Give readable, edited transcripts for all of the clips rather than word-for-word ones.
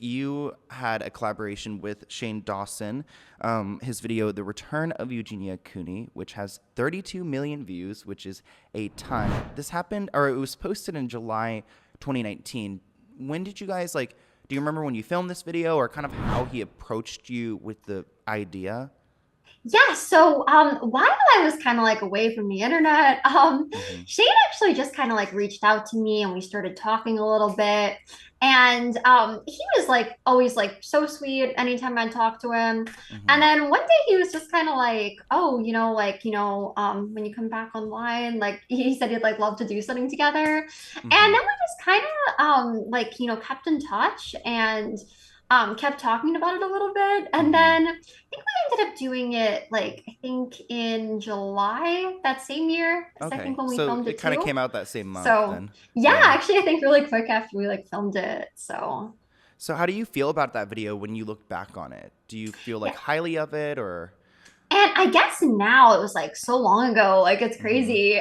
you had a collaboration with Shane Dawson. His video, The Return of Eugenia Cooney, which has 32 million views, which is a ton. This happened, or it was posted in July 2019. When did you guys, like, do you remember when you filmed this video, or kind of how he approached you with the idea? Yeah, so while I was kind of like away from the internet, Mm-hmm. Shane actually just kind of like reached out to me and we started talking a little bit. And he was like always like so sweet anytime I talked to him. And Mm-hmm. then one day he was just kind of like, oh, when you come back online, like he said he'd like love to do something together. And then Mm-hmm. we just kind of kept in touch and kept talking about it a little bit. And Mm-hmm. then think we ended up doing it like I think in July that same year. Is I Okay, think when we so filmed it it kind of too. came out that same month So then. yeah, Yeah. actually I think really quick after we like filmed it. So So how do you feel about that video when you look back on it? Do you feel like yeah. highly of it, or? And I guess now it was like so long ago, like it's Mm-hmm. crazy.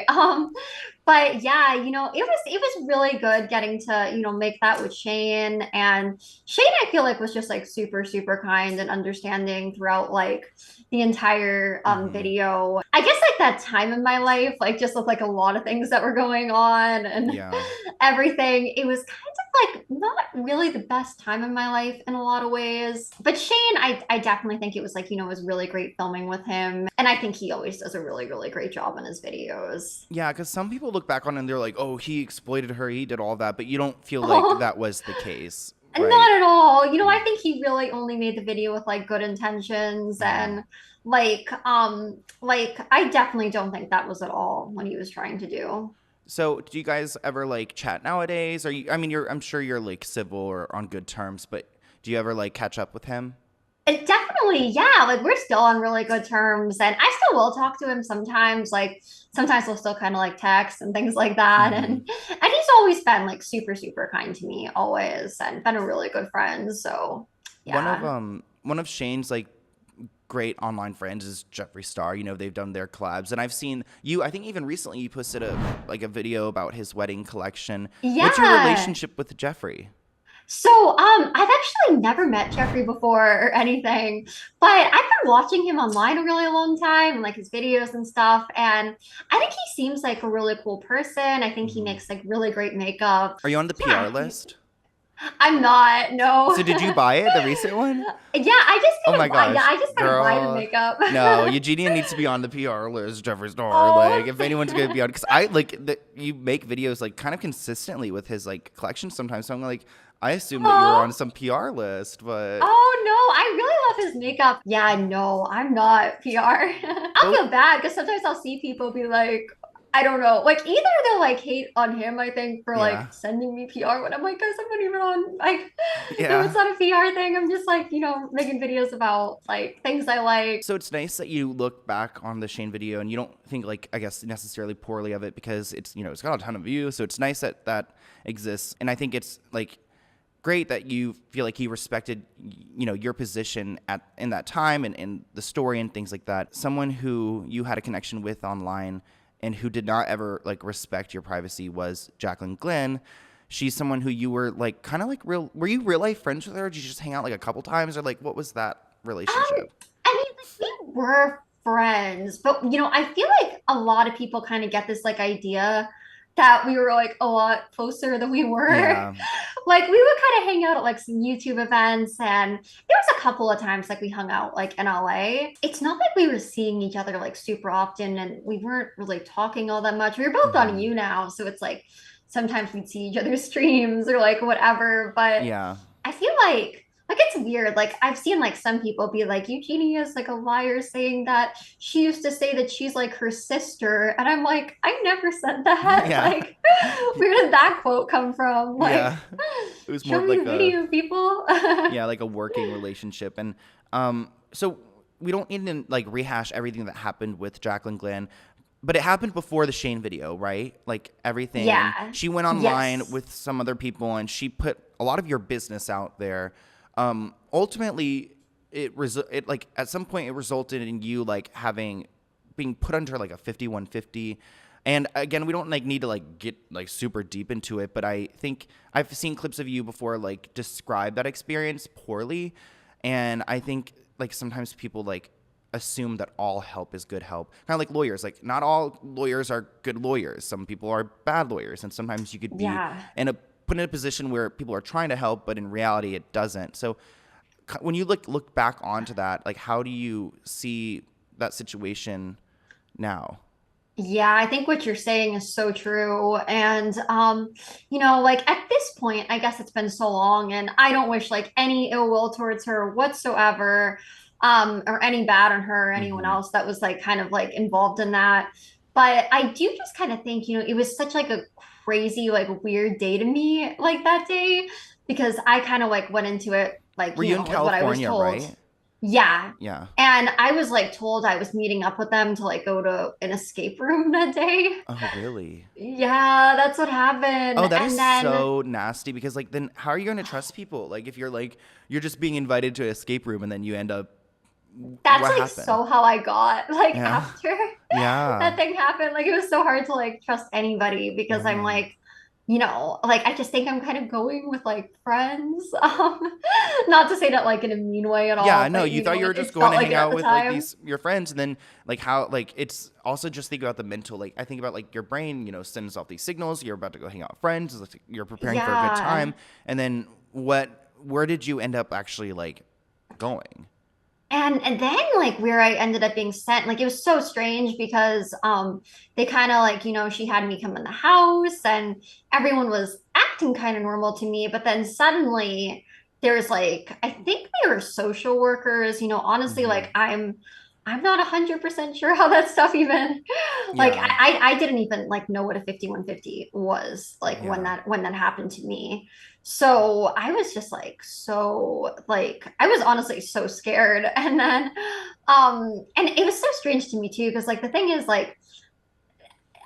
But yeah, it was really good getting to, make that with Shane. And Shane, I feel like was just like super, super kind and understanding throughout like the entire Mm-hmm. video. I guess like that time in my life, like just with like a lot of things that were going on and Yeah. everything. It was kind of like not really the best time in my life in a lot of ways. But Shane, I definitely think it was like, it was really great filming with him. And I think he always does a really, really great job in his videos. Yeah, because some people look back on it and they're like, oh, he exploited her, he did all that, but you don't feel like Oh, that was the case, right? not at all. I Yeah. think he really only made the video with like good intentions Mm-hmm. and like I definitely don't think that was at all what he was trying to do. So, do you guys ever like chat nowadays? Are you? I mean, I'm sure you're like civil or on good terms, but do you ever like catch up with him? It definitely, yeah. Like we're still on really good terms, and I still will talk to him sometimes. Like sometimes we'll still kind of like text and things like that. Mm-hmm. And he's always been like super super kind to me, always, and been a really good friend. So yeah, One of Shane's like great online friends is Jeffree Star. You know, they've done their collabs, and I've seen you. I think even recently you posted a video about his wedding collection. What's your yeah. relationship with Jeffree? So I've actually never met Jeffrey before or anything, but I've been watching him online a really long time and like his videos and stuff. And I think he seems like a really cool person. I think he Mm-hmm. makes like really great makeup. Are you on the Yeah, PR list? I'm not. No. So did you buy it, the recent one? Yeah, I just Oh kind my of buy. Yeah, gosh, I just kind of buy the girl. makeup. No, Eugenia needs to be on the PR list, Jeffree Star. Like, Oh, if anyone's gonna be on, because I like that you make videos like kind of consistently with his like collection sometimes. So I'm like, I assume that you were on oh, some PR list, but oh no! I really love his makeup. Yeah, no, I'm not PR. I'll both. feel bad because sometimes I'll see people be like, I don't know, like either they'll like hate on him, I think, for like Yeah, sending me PR when I'm like, guys, I'm not even on like, no, it's yeah. not a PR thing. I'm just like, making videos about like things I like. So it's nice that you look back on the Shane video and you don't think like I guess necessarily poorly of it because it's it's got a ton of views. So it's nice that that exists, and I think it's like great that you feel like he respected your position at in that time and the story and things like that. Someone who you had a connection with online and who did not ever like respect your privacy was Jaclyn Glenn. She's someone who you were like kind of like real. Were you real life friends with her? Did you just hang out like a couple times, or like what was that Um, relationship? I mean, like we were friends, but I feel like a lot of people kind of get this like idea that we were like a lot closer than we were. Yeah. Like we would kind of hang out at like some YouTube events, and there was a couple of times like we hung out like in LA. It's not like we were seeing each other like super often, and we weren't really talking all that much. We were both on Hmm. you now, so it's like sometimes we'd see each other's streams or like whatever. But Yeah. I feel like it's weird. Like I've seen like some people be like, Eugenia is like a liar saying that she used to say that she's like her sister. And I'm like, I never said that. Yeah. Like, where did that quote come from? Like, Yeah. It was more show of me like the a video, people. yeah, like a working relationship. And so we don't need to like rehash everything that happened with Jaclyn Glenn, but it happened before the Shane video, right? Like everything. And Yeah. she went online Yes. with some other people and she put a lot of your business out there. Ultimately, it like at some point it resulted in you like having being put under like a 5150. And again, we don't like need to like get like super deep into it, but I think I've seen clips of you before like describe that experience poorly, and I think like sometimes people like assume that all help is good help. Kind of like lawyers, like not all lawyers are good lawyers. Some people are bad lawyers, and sometimes you could be Yeah. in a put in a position where people are trying to help, but in reality it doesn't. So when you look back onto that, like how do you see that situation now? Yeah, I think what you're saying is so true. And like at this point, I guess it's been so long and I don't wish like any ill will towards her whatsoever, or any bad on her or anyone Mm-hmm. else that was like kind of like involved in that. But I do just kind of think, it was such like a crazy, like weird day to me, like that day, because I kind of like went into it like, Were you in with what I was California, told. right? Yeah. Yeah. And I was like told I was meeting up with them to like go to an escape room that day. Oh, really? Yeah, that's what happened. Oh, that is And then so nasty because like then how are you going to trust people? Like if you're just being invited to an escape room and then you end up that's what like happened? so how I got like Yeah. after Yeah. that thing happened. Like it was so hard to like trust anybody because I'm Yeah. like, like I just think I'm kind of going with like friends. Not to say that like in a mean way at Yeah, all, no, but you thought you were just it going felt to like hang it at out the with like time. these your friends and then like how like it's also just think about the mental like I think about like your brain, sends off these signals, you're about to go hang out with friends, it's like you're preparing for a good Yeah. time and then where did you end up actually like going? And then like where I ended up being sent, like it was so strange because they kind of like, she had me come in the house and everyone was acting kind of normal to me, but then suddenly there's like I think they were social workers, honestly Mm-hmm. like I'm not 100% sure how that stuff even like Yeah. I didn't even like know what a 5150 was like when Yeah. that happened to me. So I was just like so like I was honestly so scared. And then and it was so strange to me too, because like the thing is like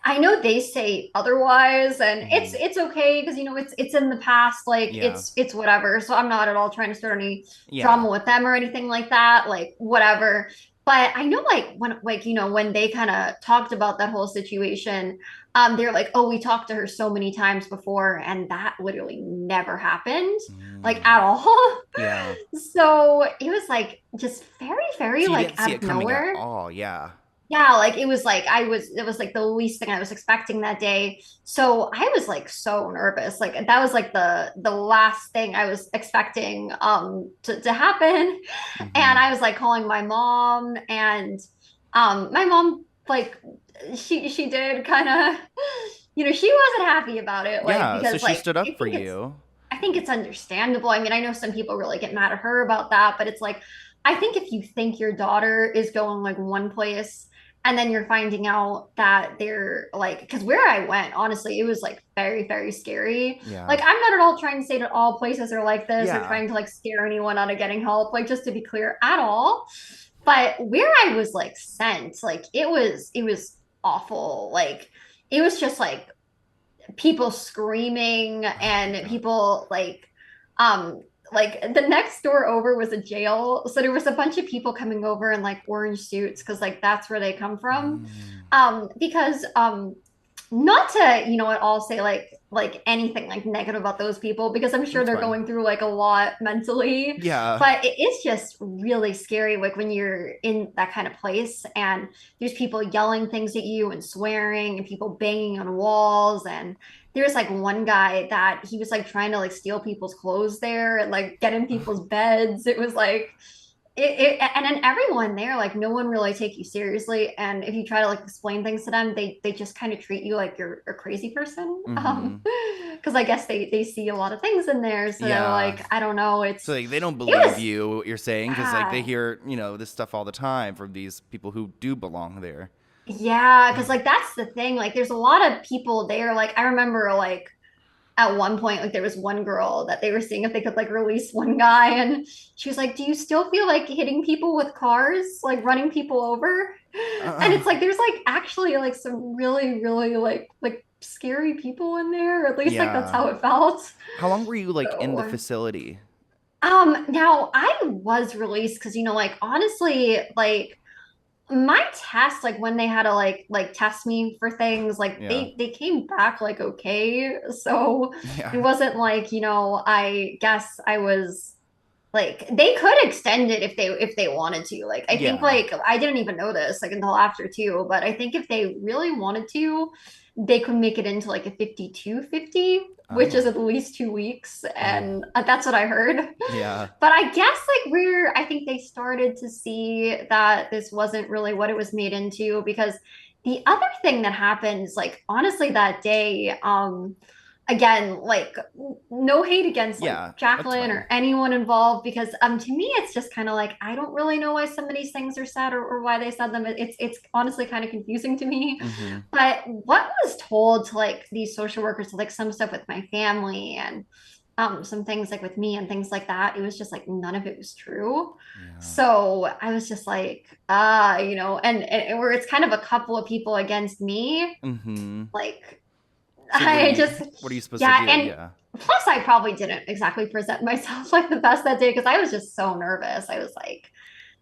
I know they say otherwise and it's Mm-hmm. it's okay because it's in the past, like Yeah. it's whatever. So I'm not at all trying to start any Yeah. drama with them or anything like that, like whatever. But I know like when like when they kind of talked about that whole situation, they're like, oh, we talked to her so many times before and that literally never happened like Mm. at all. Yeah. So it was like just very very So you like didn't see out it of coming at nowhere. all. Yeah. Yeah, like it was like the least thing I was expecting that day. So I was like so nervous. Like that was like the last thing I was expecting to happen. Mm-hmm. And I was like calling my mom and my mom like she did kind of she wasn't happy about it like Yeah. So because she like stood up for you. I think it's understandable. I mean, I know some people really get mad at her about that, but it's like, I think if you think your daughter is going like one place and then you're finding out that they're like, because where I went, honestly, it was like very, very scary. Yeah. Like, I'm not at all trying to say that all places are like this or Yeah. trying to like scare anyone out of getting help, like, just to be clear at all. But where I was like sent, like, it was awful. Like, it was just people screaming Oh my and God. people like the next door over was a jail, so there was a bunch of people coming over in like orange suits because like that's where they come from. Mm. Because not to at all say like anything like negative about those people because I'm sure That's they're fine. going through like a lot mentally, Yeah. but it is just really scary like when you're in that kind of place and there's people yelling things at you and swearing and people banging on walls. And there's like one guy that he was like trying to like steal people's clothes there and like get in people's beds. It was like and then everyone there, like no one really take you seriously. And if you try to like explain things to them, they just kind of treat you like you're a crazy person. Mm-hmm. Because I guess they see a lot of things in there. So Yeah. like, I don't know. So like they don't It believe was you what you're saying because like they yeah. hear this stuff all the time from these people who do belong there. Yeah, because like that's the thing. Like there's a lot of people there. Like I remember like at one point, like there was one girl that they were seeing if they could like release one guy, and she was like, "Do you still feel like hitting people with cars, like running people over?" And Uh, it's like there's like actually like some really, really like scary people in there, or at least like that's yeah. how it felt. How long were you like in the So facility? now I was released because like honestly, like my tests, like when they had to like test me for things, like Yeah. they came back like okay. So it Yeah. wasn't like, I guess I was like they could extend it if they wanted to. Like I think Yeah. like I didn't even know this like until after too, but I think if they really wanted to, they could make it into like a 52-50, which is Oh. at least 2 weeks, Oh. and that's what I heard. Yeah. But I guess like I think they started to see that this wasn't really what it was made into, because the other thing that happens, like honestly, that day, again, like no hate against like Yeah. That's Jaclyn fine. or anyone involved, because to me it's just kind of like I don't really know why some of these things are said, or why they said them. It's honestly kind of confusing to me. Mm-hmm. But what was told to like these social workers, to like some stuff with my family, and some things like with me and things like that, it was just like none of it was true. Yeah. So I was just like, and where it's kind of a couple of people against me, Mm-hmm. like So what are I you just, what are you supposed to yeah. do? And Yeah. plus, I probably didn't exactly present myself like the best that day, because I was just so nervous. I was like,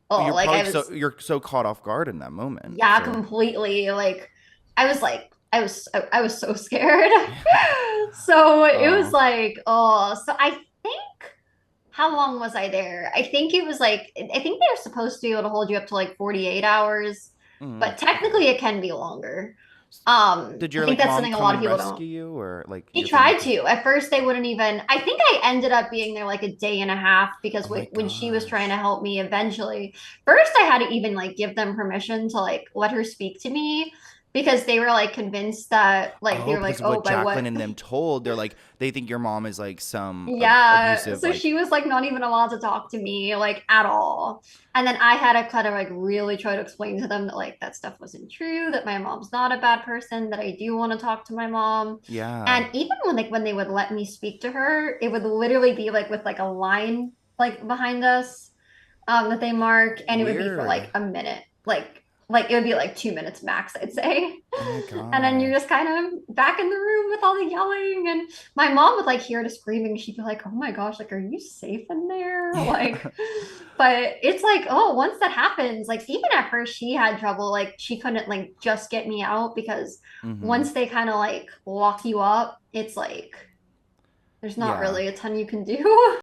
oh, You're like probably I so was, you're so caught off guard in that moment. yeah, So completely. I was so scared. yeah. So it was Oh. like, oh, so I think, how long was I there? I think it was like, I think they're supposed to be able to hold you up to like 48 hours, Mm, but okay. technically it can be longer. Did I your think like that's mom something a come lot of and people don't. rescue you or like They your family tried come? to. At first, they wouldn't even. I think I ended up being there like a day and a half, because Oh my when she was trying to gosh. help me eventually, first I had to even like give them permission to like let her speak to me, because they were like convinced that like they Oh, were like, because of oh, what by Jaclyn what. and them told, they're like they think your mom is like some Yeah, abusive so like she was like not even allowed to talk to me like at all. And then I had to kind of like really try to explain to them that like that stuff wasn't true, that my mom's not a bad person, that I do want to talk to my mom. yeah. And even when they would let me speak to her, it would literally be like with like a line like behind us, that they mark, and it would be for Weird. like a minute. Like it would be like 2 minutes max, I'd say. Oh my And then you're just gosh. kind of back in the room with all the yelling. And my mom would like hear the screaming. She'd be like, oh my gosh, like, are you safe in there? Yeah. Like, but it's like, oh, once that happens, like even at first she had trouble. Like she couldn't like just get me out, because Mm-hmm. once they kind of like lock you up, it's like there's not Yeah. really a ton you can do.